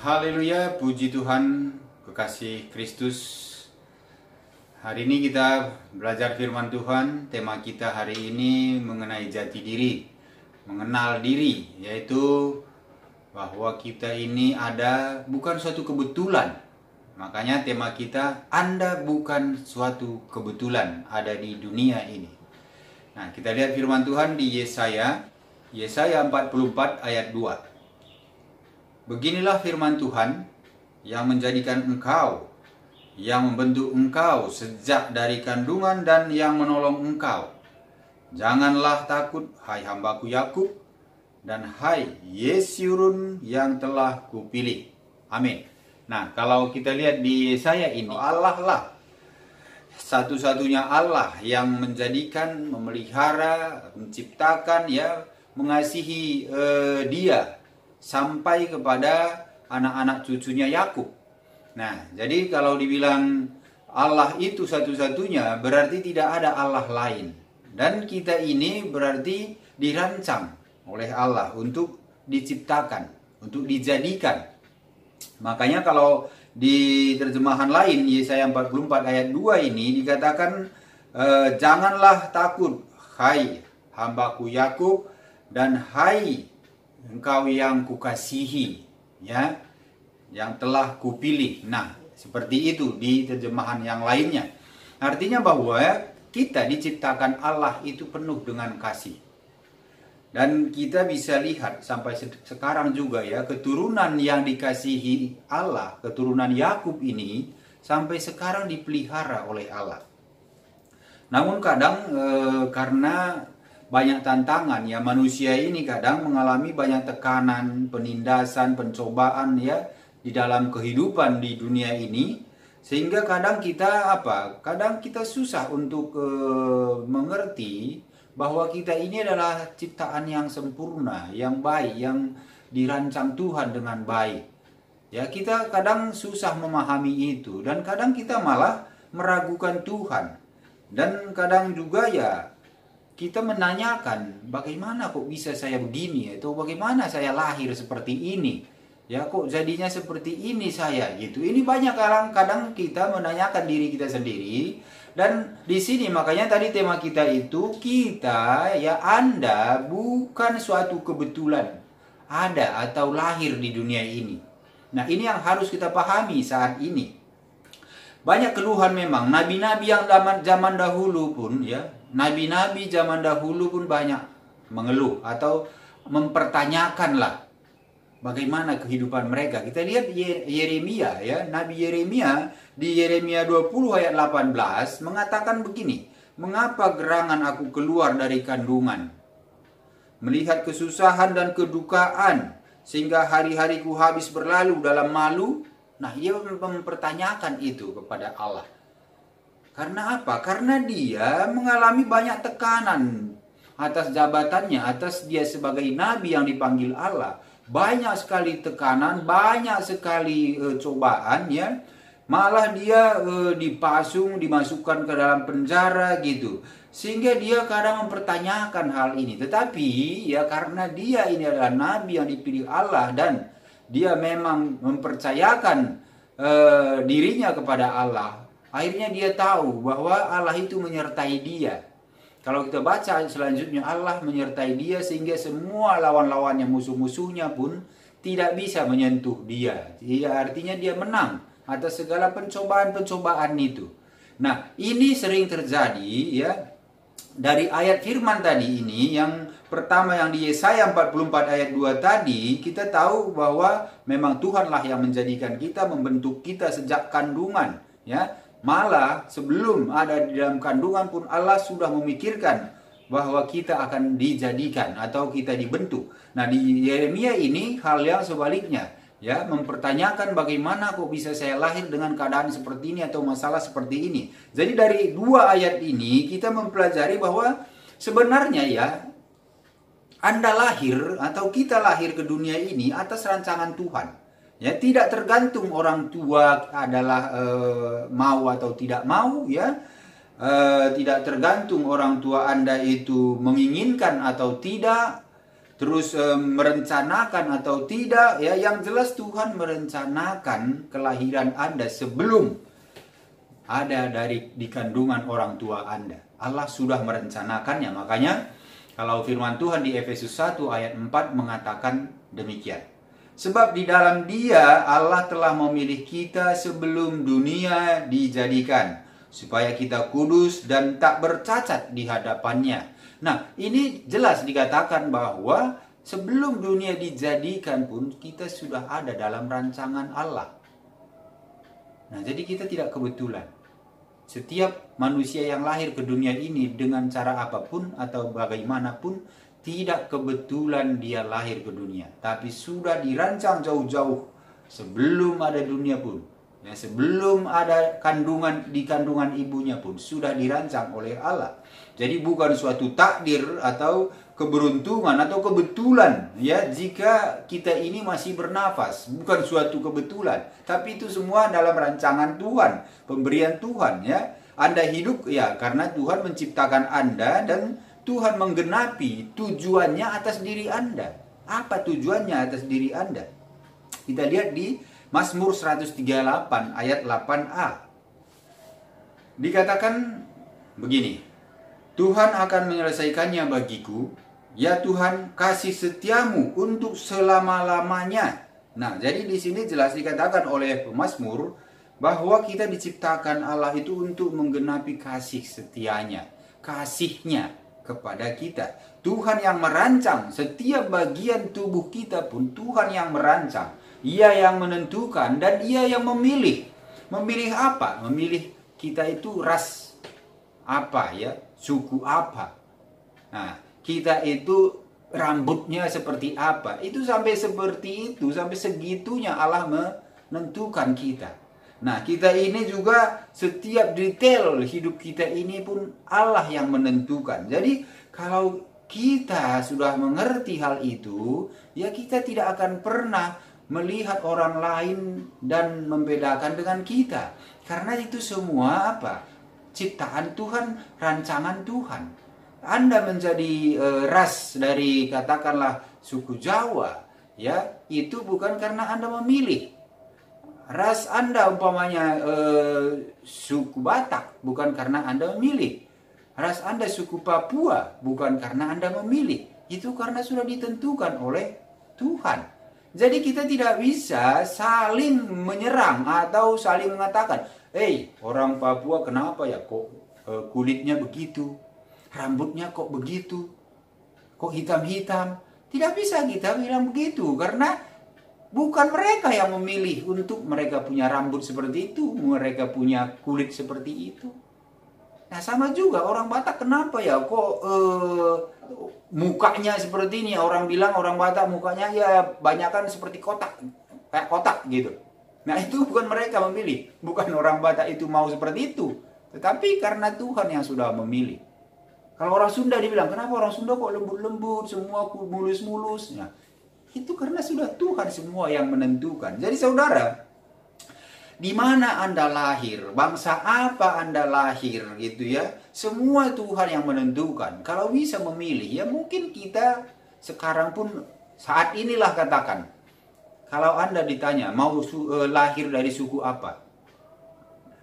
Haleluya, puji Tuhan, kekasih Kristus. Hari ini kita belajar firman Tuhan. Tema kita hari ini mengenai jati diri, mengenal diri, yaitu bahwa kita ini ada bukan suatu kebetulan. Makanya tema kita, Anda bukan suatu kebetulan ada di dunia ini. Nah, kita lihat firman Tuhan di Yesaya 44 ayat 2. Beginilah firman Tuhan yang menjadikan engkau, yang membentuk engkau sejak dari kandungan dan yang menolong engkau. Janganlah takut, hai hambaku Yakub, dan hai Yesyurun yang telah kupilih. Amin. Nah, kalau kita lihat di Yesaya ini, Allah lah satu-satunya Allah yang menjadikan, memelihara, menciptakan, mengasihi dia sampai kepada anak-anak cucunya Yakub. Nah, jadi kalau dibilang Allah itu satu-satunya, berarti tidak ada Allah lain. Dan kita ini berarti dirancang oleh Allah untuk diciptakan, untuk dijadikan. Makanya kalau di terjemahan lain, Yesaya 44 ayat 2 ini dikatakan, janganlah takut, hai hambaku Yakub, dan hai engkau yang kukasihi, yang telah kupilih. Nah, seperti itu di terjemahan yang lainnya. Artinya bahwa kita diciptakan Allah itu penuh dengan kasih. Dan kita bisa lihat sampai sekarang juga keturunan yang dikasihi Allah, keturunan Yakub ini sampai sekarang dipelihara oleh Allah. Namun kadang karena banyak tantangan, manusia ini kadang mengalami banyak tekanan, penindasan, pencobaan di dalam kehidupan di dunia ini, sehingga kadang kita susah untuk mengerti bahwa kita ini adalah ciptaan yang sempurna, yang baik, yang dirancang Tuhan dengan baik. Kita kadang susah memahami itu, dan kadang kita malah meragukan Tuhan. Dan kadang juga kita menanyakan, bagaimana kok bisa saya begini, atau bagaimana saya lahir seperti ini, kok jadinya seperti ini saya gitu. Ini banyak kadang kita menanyakan diri kita sendiri. Dan di sini makanya tadi tema kita itu, Anda bukan suatu kebetulan ada atau lahir di dunia ini. Nah, ini yang harus kita pahami saat ini. Banyak keluhan memang, nabi-nabi yang zaman dahulu pun nabi-nabi zaman dahulu pun banyak mengeluh atau mempertanyakanlah bagaimana kehidupan mereka. Kita lihat Yeremia, Nabi Yeremia di Yeremia 20 ayat 18 mengatakan begini, mengapa gerangan aku keluar dari kandungan, melihat kesusahan dan kedukaan, sehingga hari-hariku habis berlalu dalam malu. Nah, ia mempertanyakan itu kepada Allah. Karena apa? Karena dia mengalami banyak tekanan atas jabatannya, atas dia sebagai nabi yang dipanggil Allah. Banyak sekali tekanan, banyak sekali cobaan, Malah dia dipasung, dimasukkan ke dalam penjara gitu. Sehingga dia kadang mempertanyakan hal ini. Tetapi karena dia ini adalah nabi yang dipilih Allah dan dia memang mempercayakan dirinya kepada Allah, akhirnya dia tahu bahwa Allah itu menyertai dia. Kalau kita baca selanjutnya, Allah menyertai dia sehingga semua lawan-lawannya, musuh-musuhnya pun tidak bisa menyentuh dia. Artinya dia menang atas segala pencobaan-pencobaan itu. Nah, ini sering terjadi dari ayat firman tadi ini. Yang pertama yang di Yesaya 44 ayat 2 tadi, kita tahu bahwa memang Tuhanlah yang menjadikan kita, membentuk kita sejak kandungan, Malah sebelum ada di dalam kandungan pun Allah sudah memikirkan bahwa kita akan dijadikan atau kita dibentuk. Nah, di Yeremia ini hal yang sebaliknya, mempertanyakan bagaimana kok bisa saya lahir dengan keadaan seperti ini atau masalah seperti ini. Jadi dari dua ayat ini kita mempelajari bahwa sebenarnya Anda lahir atau kita lahir ke dunia ini atas rancangan Tuhan. Tidak tergantung orang tua adalah mau atau tidak mau, tidak tergantung orang tua Anda itu menginginkan atau tidak. terus merencanakan atau tidak, ya yang jelas Tuhan merencanakan kelahiran Anda sebelum ada di kandungan orang tua Anda. Allah sudah merencanakannya. Makanya kalau firman Tuhan di Efesus 1 ayat 4 mengatakan demikian. Sebab di dalam Dia Allah telah memilih kita sebelum dunia dijadikan, supaya kita kudus dan tak bercacat di hadapannya. Nah, ini jelas dikatakan bahwa sebelum dunia dijadikan pun kita sudah ada dalam rancangan Allah. Nah, jadi kita tidak kebetulan. Setiap manusia yang lahir ke dunia ini dengan cara apapun atau bagaimanapun, tidak kebetulan dia lahir ke dunia, tapi sudah dirancang jauh-jauh sebelum ada dunia pun. Ya, sebelum ada kandungan ibunya pun sudah dirancang oleh Allah. Jadi bukan suatu takdir atau keberuntungan atau kebetulan, ya, jika kita ini masih bernafas, bukan suatu kebetulan, tapi itu semua dalam rancangan Tuhan, pemberian Tuhan, ya. Anda hidup ya karena Tuhan menciptakan Anda dan Tuhan menggenapi tujuannya atas diri Anda. Apa tujuannya atas diri Anda? Kita lihat di Mazmur 138 ayat 8a. Dikatakan begini, Tuhan akan menyelesaikannya bagiku, ya Tuhan, kasih setiamu untuk selama-lamanya. Nah, jadi di sini jelas dikatakan oleh pemazmur bahwa kita diciptakan Allah itu untuk menggenapi kasih setianya, kasihnya kepada kita. Tuhan yang merancang setiap bagian tubuh kita pun Tuhan yang merancang. Ia yang menentukan dan Ia yang memilih. Memilih apa? Memilih kita itu ras apa, ya, suku apa. Nah, kita itu rambutnya seperti apa. Itu sampai seperti itu, sampai segitunya Allah menentukan kita. Nah, kita ini juga setiap detail hidup kita ini pun Allah yang menentukan. Jadi, kalau kita sudah mengerti hal itu, ya kita tidak akan pernah melihat orang lain dan membedakan dengan kita. Karena itu semua apa? Ciptaan Tuhan, rancangan Tuhan. Anda menjadi ras dari katakanlah suku Jawa, ya, itu bukan karena Anda memilih. Ras Anda umpamanya suku Batak, bukan karena Anda memilih. Ras Anda suku Papua, bukan karena Anda memilih. Itu karena sudah ditentukan oleh Tuhan. Jadi kita tidak bisa saling menyerang atau saling mengatakan, orang Papua kenapa ya kok kulitnya begitu, rambutnya kok begitu, kok hitam-hitam. Tidak bisa kita bilang begitu, karena bukan mereka yang memilih untuk mereka punya rambut seperti itu, mereka punya kulit seperti itu. Nah, sama juga orang Batak kenapa ya kok mukanya seperti ini. Orang bilang orang Batak mukanya ya banyakan seperti kotak, kayak kotak gitu. Nah, itu bukan mereka memilih, bukan orang Batak itu mau seperti itu, tetapi karena Tuhan yang sudah memilih. Kalau orang Sunda dibilang, kenapa orang Sunda kok lembut-lembut, semua mulus-mulus. Nah, itu karena sudah Tuhan semua yang menentukan. Jadi saudara, di mana Anda lahir, bangsa apa Anda lahir gitu ya, semua Tuhan yang menentukan. Kalau bisa memilih, ya mungkin kita sekarang pun saat inilah katakan, kalau Anda ditanya mau lahir dari suku apa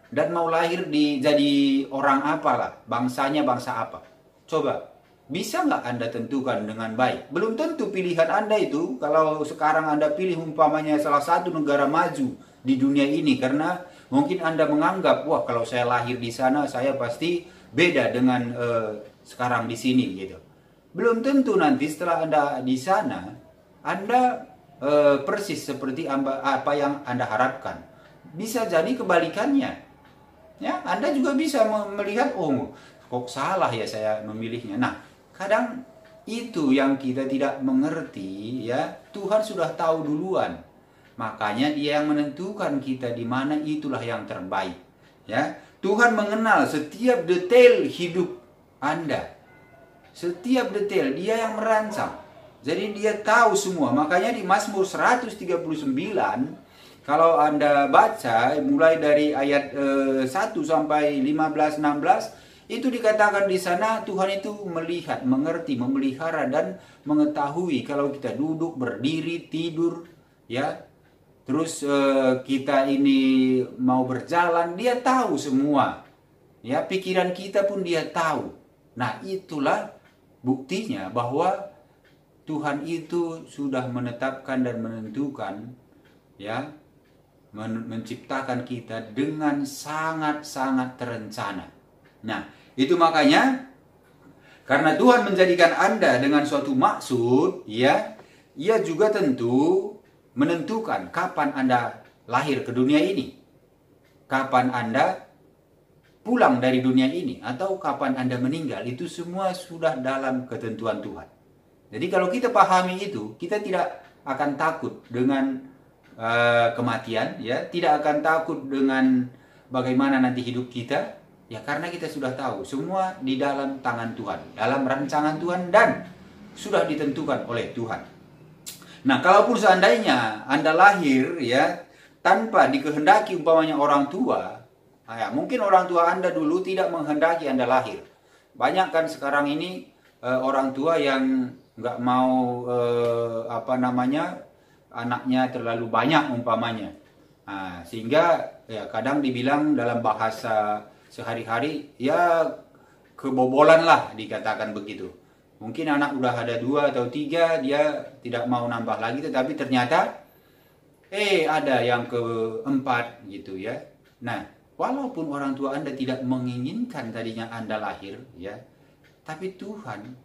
dan mau lahir jadi orang apalah, bangsanya bangsa apa, coba bisa nggak Anda tentukan dengan baik? Belum tentu pilihan Anda itu, kalau sekarang Anda pilih umpamanya salah satu negara maju di dunia ini, karena mungkin Anda menganggap, wah kalau saya lahir di sana saya pasti beda dengan sekarang di sini gitu. Belum tentu nanti setelah Anda di sana Anda persis seperti apa yang Anda harapkan. Bisa jadi kebalikannya. Ya, Anda juga bisa melihat, oh kok salah ya saya memilihnya. Nah, kadang itu yang kita tidak mengerti, ya. Tuhan sudah tahu duluan. Makanya Dia yang menentukan kita di mana, itulah yang terbaik. Ya, Tuhan mengenal setiap detail hidup Anda. Setiap detail Dia yang merancang. Jadi Dia tahu semua. Makanya di Mazmur 139, kalau Anda baca mulai dari ayat 1 sampai 15-16, Itu dikatakan di sana Tuhan itu melihat, mengerti, memelihara dan mengetahui kalau kita duduk, berdiri, tidur, ya. Terus kita ini mau berjalan, dia tahu semua. Ya, pikiran kita pun dia tahu. Nah, itulah buktinya bahwa Tuhan itu sudah menetapkan dan menentukan, ya, menciptakan kita dengan sangat-sangat terencana. Nah, itu makanya karena Tuhan menjadikan Anda dengan suatu maksud, ya, Ia juga tentu menentukan kapan Anda lahir ke dunia ini, kapan Anda pulang dari dunia ini, atau kapan Anda meninggal. Itu semua sudah dalam ketentuan Tuhan. Jadi kalau kita pahami itu, kita tidak akan takut dengan kematian, ya, tidak akan takut dengan bagaimana nanti hidup kita, ya, karena kita sudah tahu semua di dalam tangan Tuhan, dalam rancangan Tuhan, dan sudah ditentukan oleh Tuhan. Nah, kalaupun seandainya Anda lahir, ya, tanpa dikehendaki umpamanya orang tua, ya, mungkin orang tua Anda dulu tidak menghendaki Anda lahir. Banyak kan sekarang ini orang tua yang nggak mau anaknya terlalu banyak umpamanya. Nah, sehingga ya kadang dibilang dalam bahasa sehari-hari, ya, kebobolan lah dikatakan begitu. Mungkin anak udah ada 2 atau 3, dia tidak mau nambah lagi, tetapi ternyata ada yang keempat gitu, ya. Nah, walaupun orang tua Anda tidak menginginkan tadinya Anda lahir, ya, tapi Tuhan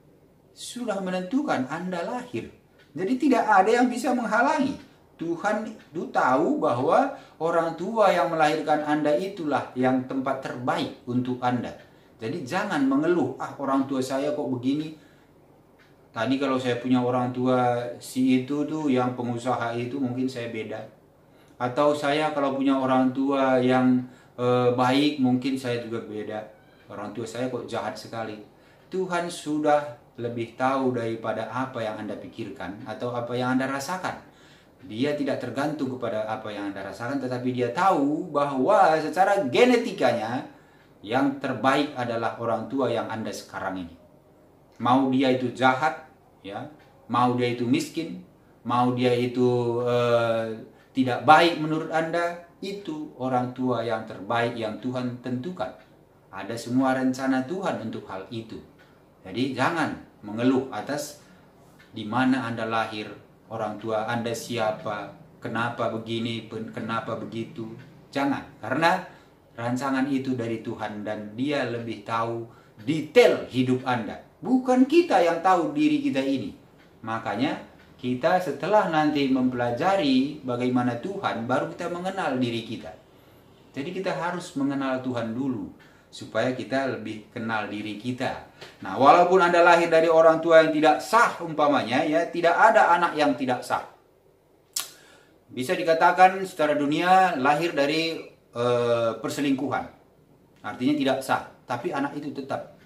sudah menentukan Anda lahir. Jadi tidak ada yang bisa menghalangi. Tuhan itu tahu bahwa orang tua yang melahirkan Anda itulah yang tempat terbaik untuk Anda. Jadi jangan mengeluh, orang tua saya kok begini. Tadi kalau saya punya orang tua si itu tuh yang pengusaha itu, mungkin saya beda. Atau saya kalau punya orang tua yang baik, mungkin saya juga beda. Orang tua saya kok jahat sekali. Tuhan sudah lebih tahu daripada apa yang Anda pikirkan atau apa yang Anda rasakan. Dia tidak tergantung kepada apa yang Anda rasakan, tetapi dia tahu bahwa secara genetikanya yang terbaik adalah orang tua yang Anda sekarang ini. Mau dia itu jahat, ya, mau dia itu miskin, mau dia itu tidak baik menurut Anda, itu orang tua yang terbaik yang Tuhan tentukan. Ada semua rencana Tuhan untuk hal itu. Jadi jangan mengeluh atas di mana Anda lahir, orang tua Anda siapa, kenapa begini, kenapa begitu. Jangan, karena rancangan itu dari Tuhan dan Dia lebih tahu detail hidup Anda. Bukan kita yang tahu diri kita ini. Makanya kita setelah nanti mempelajari bagaimana Tuhan, baru kita mengenal diri kita. Jadi kita harus mengenal Tuhan dulu, supaya kita lebih kenal diri kita. Nah, walaupun Anda lahir dari orang tua yang tidak sah umpamanya, ya, tidak ada anak yang tidak sah. Bisa dikatakan secara dunia lahir dari perselingkuhan. Artinya tidak sah, tapi anak itu tetap.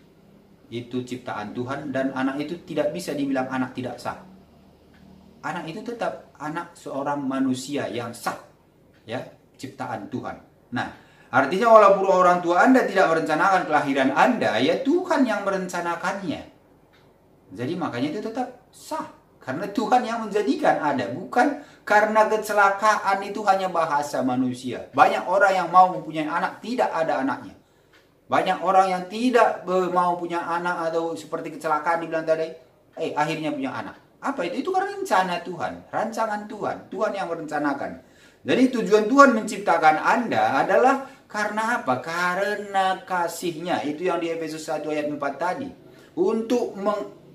Itu ciptaan Tuhan dan anak itu tidak bisa dibilang anak tidak sah. Anak itu tetap anak seorang manusia yang sah, ya, ciptaan Tuhan. Nah, artinya walaupun orang tua Anda tidak merencanakan kelahiran Anda, ya Tuhan yang merencanakannya. Jadi makanya itu tetap sah. Karena Tuhan yang menjadikan ada. Bukan karena kecelakaan itu hanya bahasa manusia. Banyak orang yang mau mempunyai anak, tidak ada anaknya. Banyak orang yang tidak mau punya anak atau seperti kecelakaan dibilang tadi, akhirnya punya anak. Apa itu? Itu karena rencana Tuhan. Rancangan Tuhan. Tuhan yang merencanakan. Jadi tujuan Tuhan menciptakan Anda adalah karena apa? Karena kasih-Nya. Itu yang di Efesus 1 ayat 4 tadi. Untuk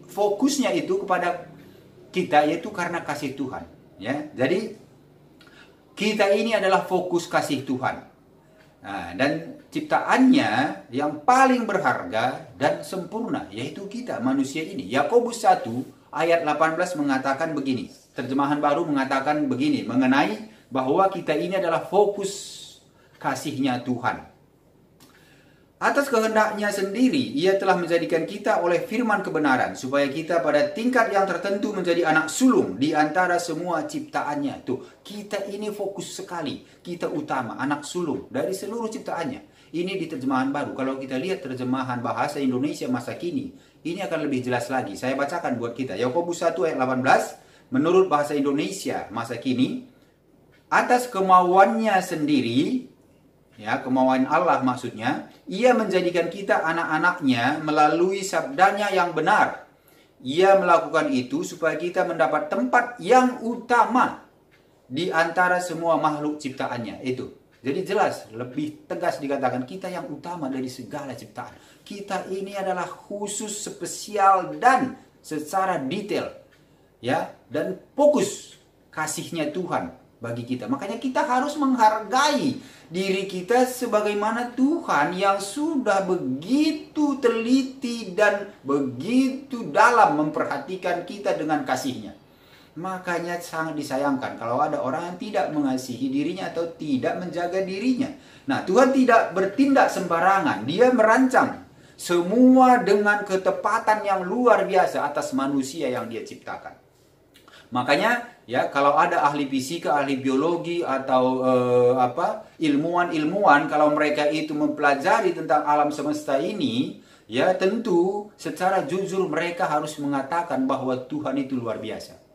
fokusnya itu kepada kita, yaitu karena kasih Tuhan. Ya, jadi kita ini adalah fokus kasih Tuhan. Nah, dan ciptaannya yang paling berharga dan sempurna, yaitu kita manusia ini. Yakobus 1 ayat 18 mengatakan begini. Terjemahan baru mengatakan begini mengenai bahwa kita ini adalah fokus kasih-Nya Tuhan. Atas kehendak-Nya sendiri, Ia telah menjadikan kita oleh firman kebenaran, supaya kita pada tingkat yang tertentu menjadi anak sulung di antara semua ciptaannya. Tuh, kita ini fokus sekali, kita utama, anak sulung dari seluruh ciptaannya. Ini di terjemahan baru. Kalau kita lihat terjemahan bahasa Indonesia masa kini, ini akan lebih jelas lagi. Saya bacakan buat kita. Yakobus 1 ayat 18, menurut bahasa Indonesia masa kini, atas kemauannya sendiri, ya, kemauan Allah maksudnya, ia menjadikan kita anak-anaknya melalui sabdanya yang benar. Ia melakukan itu supaya kita mendapat tempat yang utama di antara semua makhluk ciptaannya. Itu. Jadi jelas, lebih tegas dikatakan kita yang utama dari segala ciptaan. Kita ini adalah khusus, spesial, dan secara detail, ya, dan fokus kasihnya Tuhan bagi kita. Makanya kita harus menghargai diri kita sebagaimana Tuhan yang sudah begitu teliti dan begitu dalam memperhatikan kita dengan kasihnya. Makanya sangat disayangkan kalau ada orang yang tidak mengasihi dirinya atau tidak menjaga dirinya. Nah, Tuhan tidak bertindak sembarangan. Dia merancang semua dengan ketepatan yang luar biasa atas manusia yang dia ciptakan. Makanya ya, kalau ada ahli fisika, ahli biologi atau ilmuwan-ilmuwan, kalau mereka itu mempelajari tentang alam semesta ini, ya tentu secara jujur mereka harus mengatakan bahwa Tuhan itu luar biasa.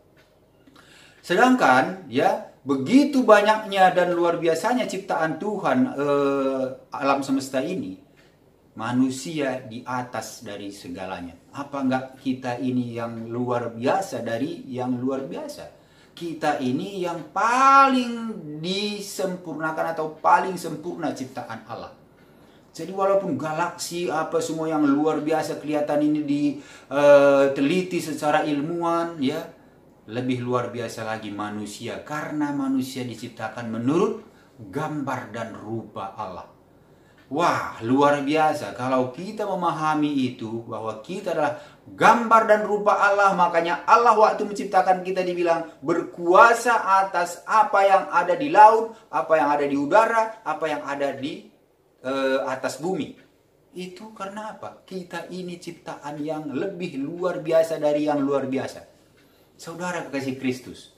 Sedangkan ya begitu banyaknya dan luar biasanya ciptaan Tuhan alam semesta ini, manusia di atas dari segalanya. Apa enggak kita ini yang luar biasa dari yang luar biasa? Kita ini yang paling disempurnakan atau paling sempurna ciptaan Allah. Jadi walaupun galaksi apa semua yang luar biasa kelihatan ini diteliti secara ilmuwan, ya lebih luar biasa lagi manusia, karena manusia diciptakan menurut gambar dan rupa Allah. Wah, luar biasa kalau kita memahami itu, bahwa kita adalah gambar dan rupa Allah. Makanya Allah waktu menciptakan kita dibilang berkuasa atas apa yang ada di laut, apa yang ada di udara, apa yang ada di atas bumi. Itu karena apa? Kita ini ciptaan yang lebih luar biasa dari yang luar biasa. Saudara kekasih Kristus,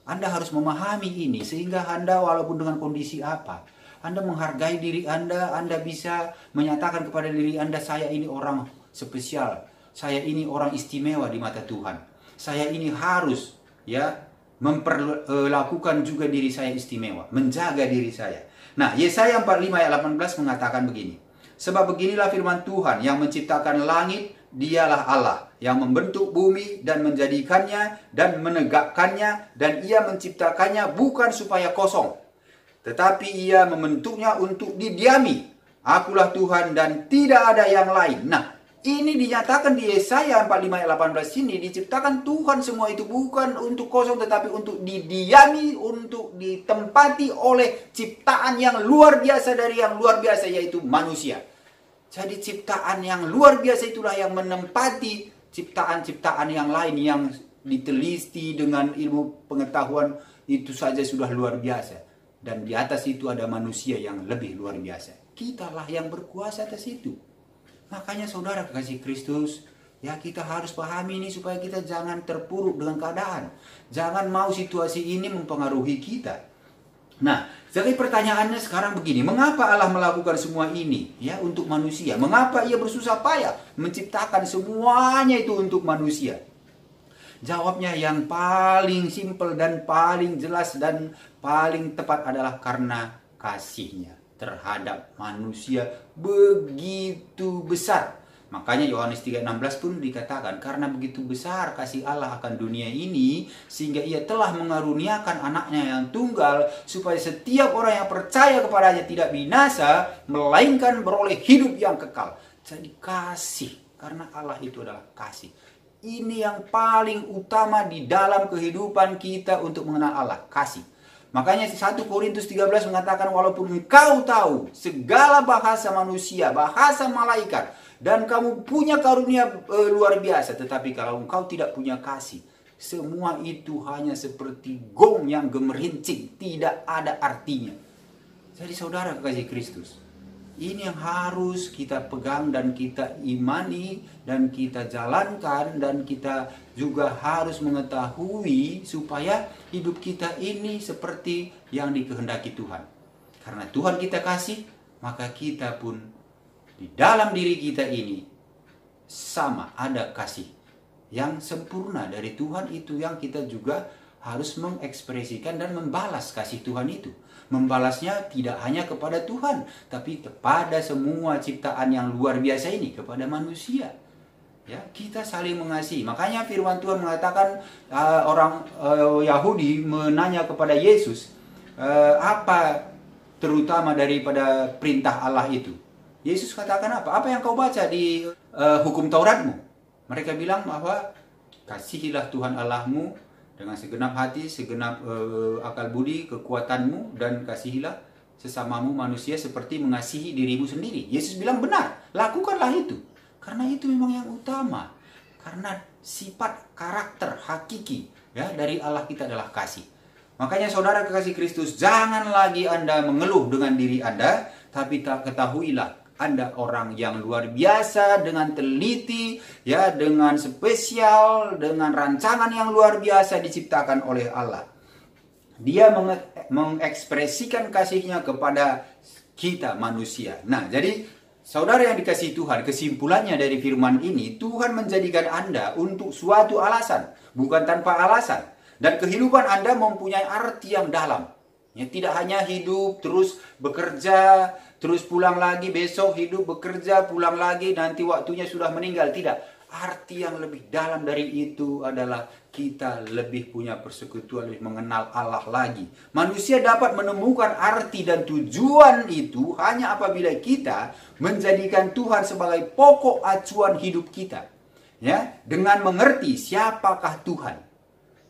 Anda harus memahami ini sehingga Anda walaupun dengan kondisi apa, Anda menghargai diri Anda bisa menyatakan kepada diri Anda, saya ini orang spesial, saya ini orang istimewa di mata Tuhan. Saya ini harus ya memperlakukan juga diri saya istimewa, menjaga diri saya. Nah, Yesaya 45 ayat 18 mengatakan begini. Sebab beginilah firman Tuhan yang menciptakan langit, dialah Allah yang membentuk bumi dan menjadikannya dan menegakkannya, dan ia menciptakannya bukan supaya kosong, tetapi ia membentuknya untuk didiami. Akulah Tuhan dan tidak ada yang lain. Nah, ini dinyatakan di Yesaya 45 ayat 18 ini, diciptakan Tuhan semua itu bukan untuk kosong, tetapi untuk didiami, untuk ditempati oleh ciptaan yang luar biasa dari yang luar biasa, yaitu manusia. Jadi ciptaan yang luar biasa itulah yang menempati ciptaan-ciptaan yang lain yang diteliti dengan ilmu pengetahuan itu saja sudah luar biasa. Dan di atas itu ada manusia yang lebih luar biasa. Kitalah yang berkuasa atas itu. Makanya saudara kekasih Kristus, ya kita harus pahami ini supaya kita jangan terpuruk dengan keadaan. Jangan mau situasi ini mempengaruhi kita. Nah, jadi pertanyaannya sekarang begini, mengapa Allah melakukan semua ini ya untuk manusia? Mengapa ia bersusah payah menciptakan semuanya itu untuk manusia? Jawabnya yang paling simpel dan paling jelas dan paling tepat adalah karena kasihnya terhadap manusia begitu besar. Makanya Yohanes 3:16 pun dikatakan, karena begitu besar kasih Allah akan dunia ini, sehingga ia telah mengaruniakan anaknya yang tunggal, supaya setiap orang yang percaya kepadanya tidak binasa, melainkan beroleh hidup yang kekal. Jadi kasih, karena Allah itu adalah kasih. Ini yang paling utama di dalam kehidupan kita untuk mengenal Allah, kasih. Makanya 1 Korintus 13 mengatakan, walaupun engkau tahu segala bahasa manusia, bahasa malaikat, dan kamu punya karunia luar biasa, tetapi kalau engkau tidak punya kasih, semua itu hanya seperti gong yang gemerincing, tidak ada artinya. Jadi saudara kekasih Kristus, ini yang harus kita pegang dan kita imani dan kita jalankan, dan kita juga harus mengetahui supaya hidup kita ini seperti yang dikehendaki Tuhan. Karena Tuhan kita kasih, maka kita pun di dalam diri kita ini sama ada kasih yang sempurna dari Tuhan itu, yang kita juga harus mengekspresikan dan membalas kasih Tuhan itu. Membalasnya tidak hanya kepada Tuhan, tapi kepada semua ciptaan yang luar biasa ini, kepada manusia. Ya, kita saling mengasihi. Makanya firman Tuhan mengatakan orang Yahudi menanya kepada Yesus, apa terutama daripada perintah Allah itu? Yesus katakan apa? Apa yang kau baca di hukum Tauratmu? Mereka bilang bahwa kasihilah Tuhan Allahmu dengan segenap hati, segenap akal budi, kekuatanmu, dan kasihilah sesamamu manusia seperti mengasihi dirimu sendiri. Yesus bilang benar, lakukanlah itu. Karena itu memang yang utama. Karena sifat karakter hakiki ya dari Allah kita adalah kasih. Makanya saudara kekasih Kristus, jangan lagi Anda mengeluh dengan diri Anda, tapi ketahuilah Anda orang yang luar biasa, dengan teliti, ya, dengan spesial, dengan rancangan yang luar biasa diciptakan oleh Allah. Dia mengekspresikan kasihnya kepada kita manusia. Nah, jadi saudara yang dikasihi Tuhan, kesimpulannya dari firman ini, Tuhan menjadikan Anda untuk suatu alasan, bukan tanpa alasan. Dan kehidupan Anda mempunyai arti yang dalam. Ya, tidak hanya hidup, terus bekerja, terus pulang lagi, besok hidup, bekerja, pulang lagi, nanti waktunya sudah meninggal. Tidak. Arti yang lebih dalam dari itu adalah kita lebih punya persekutuan, lebih mengenal Allah lagi. Manusia dapat menemukan arti dan tujuan itu hanya apabila kita menjadikan Tuhan sebagai pokok acuan hidup kita. Ya, dengan mengerti siapakah Tuhan.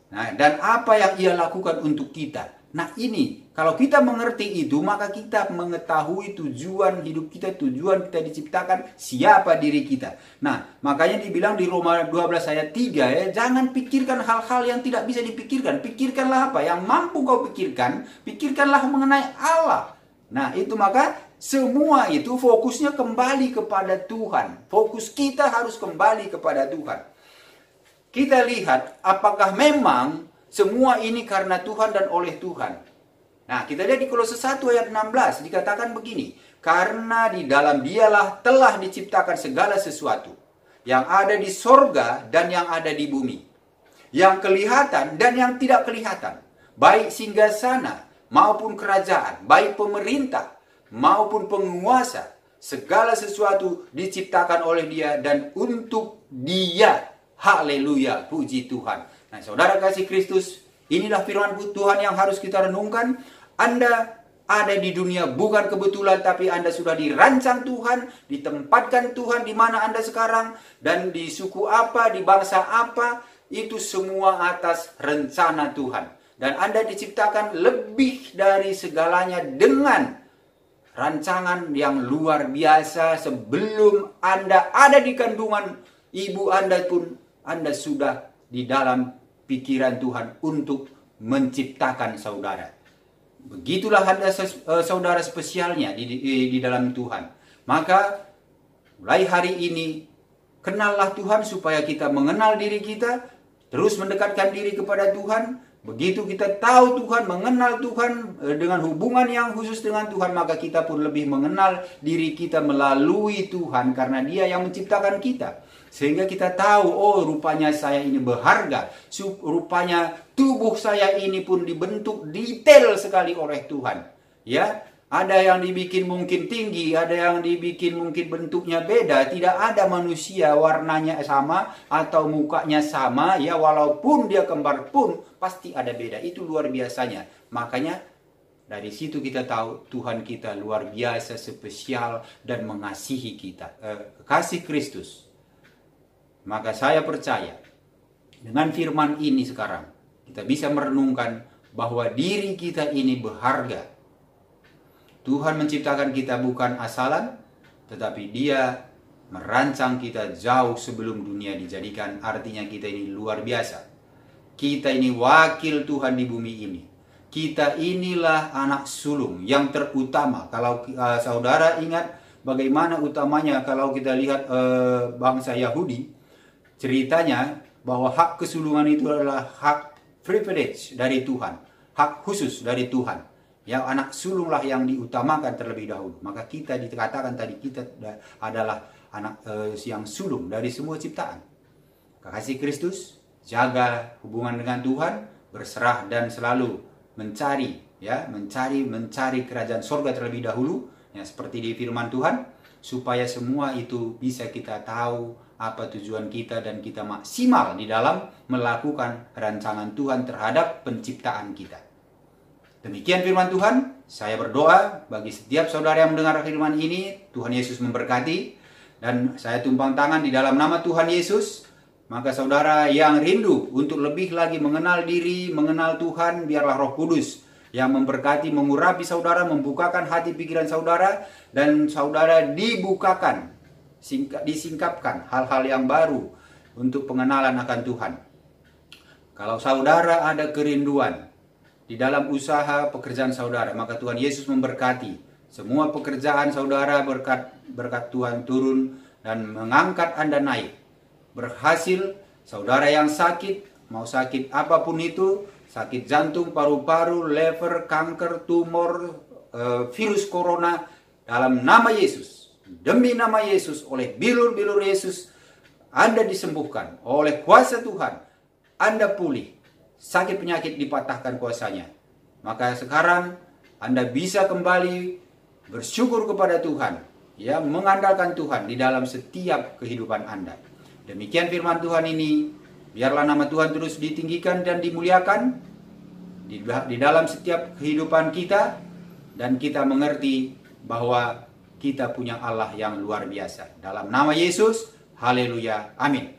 Nah, dan apa yang Ia lakukan untuk kita. Nah, ini kalau kita mengerti itu, maka kita mengetahui tujuan hidup kita, tujuan kita diciptakan, siapa diri kita. Nah, makanya dibilang di Roma 12 ayat 3 ya, jangan pikirkan hal-hal yang tidak bisa dipikirkan. Pikirkanlah apa yang mampu kau pikirkan, pikirkanlah mengenai Allah. Nah, itu maka semua itu fokusnya kembali kepada Tuhan. Fokus kita harus kembali kepada Tuhan. Kita lihat apakah memang semua ini karena Tuhan dan oleh Tuhan. Nah, kita lihat di Kolose 1 ayat 16 dikatakan begini, karena di dalam Dialah telah diciptakan segala sesuatu yang ada di sorga dan yang ada di bumi, yang kelihatan dan yang tidak kelihatan, baik singgasana maupun kerajaan, baik pemerintah maupun penguasa, segala sesuatu diciptakan oleh Dia dan untuk Dia. Haleluya, puji Tuhan. Nah, saudara kasih Kristus, inilah firman Tuhan yang harus kita renungkan. Anda ada di dunia bukan kebetulan, tapi Anda sudah dirancang Tuhan, ditempatkan Tuhan di mana Anda sekarang, dan di suku apa, di bangsa apa, itu semua atas rencana Tuhan. Dan Anda diciptakan lebih dari segalanya dengan rancangan yang luar biasa. Sebelum Anda ada di kandungan ibu Anda pun, Anda sudah di dalam pikiran Tuhan untuk menciptakan saudara. Begitulah Anda saudara spesialnya di dalam Tuhan. Maka mulai hari ini kenallah Tuhan supaya kita mengenal diri kita, terus mendekatkan diri kepada Tuhan. Begitu kita tahu Tuhan, mengenal Tuhan dengan hubungan yang khusus dengan Tuhan, maka kita pun lebih mengenal diri kita melalui Tuhan karena Dia yang menciptakan kita. Sehingga kita tahu, oh rupanya saya ini berharga, rupanya tubuh saya ini pun dibentuk detail sekali oleh Tuhan. Ya, ada yang dibikin mungkin tinggi, ada yang dibikin mungkin bentuknya beda. Tidak ada manusia warnanya sama atau mukanya sama, ya walaupun dia kembar pun pasti ada beda. Itu luar biasanya. Makanya dari situ kita tahu Tuhan kita luar biasa, spesial dan mengasihi kita. Kasih Kristus. Maka saya percaya dengan firman ini sekarang kita bisa merenungkan bahwa diri kita ini berharga. Tuhan menciptakan kita bukan asalan, tetapi Dia merancang kita jauh sebelum dunia dijadikan. Artinya kita ini luar biasa. Kita ini wakil Tuhan di bumi ini. Kita inilah anak sulung yang terutama. Kalau saudara ingat bagaimana utamanya kalau kita lihat bangsa Yahudi, ceritanya bahwa hak kesulungan itu adalah hak privilege dari Tuhan, hak khusus dari Tuhan. Ya, anak sulunglah yang diutamakan terlebih dahulu. Maka kita dikatakan tadi kita adalah anak yang sulung dari semua ciptaan. Kekasih Kristus, jaga hubungan dengan Tuhan, berserah dan selalu mencari kerajaan sorga terlebih dahulu, ya, seperti di firman Tuhan, supaya semua itu bisa kita tahu apa tujuan kita dan kita maksimal di dalam melakukan rancangan Tuhan terhadap penciptaan kita. Demikian firman Tuhan. Saya berdoa bagi setiap saudara yang mendengar firman ini, Tuhan Yesus memberkati, dan saya tumpang tangan di dalam nama Tuhan Yesus. Maka saudara yang rindu untuk lebih lagi mengenal diri, mengenal Tuhan, biarlah Roh Kudus yang memberkati, mengurapi saudara, membukakan hati pikiran saudara, dan saudara dibukakan, disingkapkan hal-hal yang baru untuk pengenalan akan Tuhan. Kalau saudara ada kerinduan di dalam usaha pekerjaan saudara, maka Tuhan Yesus memberkati semua pekerjaan saudara, berkat Tuhan turun dan mengangkat Anda naik. Berhasil, saudara yang sakit, mau sakit apapun itu, sakit jantung, paru-paru, liver, kanker, tumor, virus corona, dalam nama Yesus, demi nama Yesus, oleh bilur-bilur Yesus, Anda disembuhkan. Oleh kuasa Tuhan, Anda pulih. Sakit penyakit dipatahkan kuasanya. Maka sekarang Anda bisa kembali bersyukur kepada Tuhan, ya, mengandalkan Tuhan di dalam setiap kehidupan Anda. Demikian firman Tuhan ini. Biarlah nama Tuhan terus ditinggikan dan dimuliakan di dalam setiap kehidupan kita, dan kita mengerti bahwa kita punya Allah yang luar biasa. Dalam nama Yesus, haleluya, amin.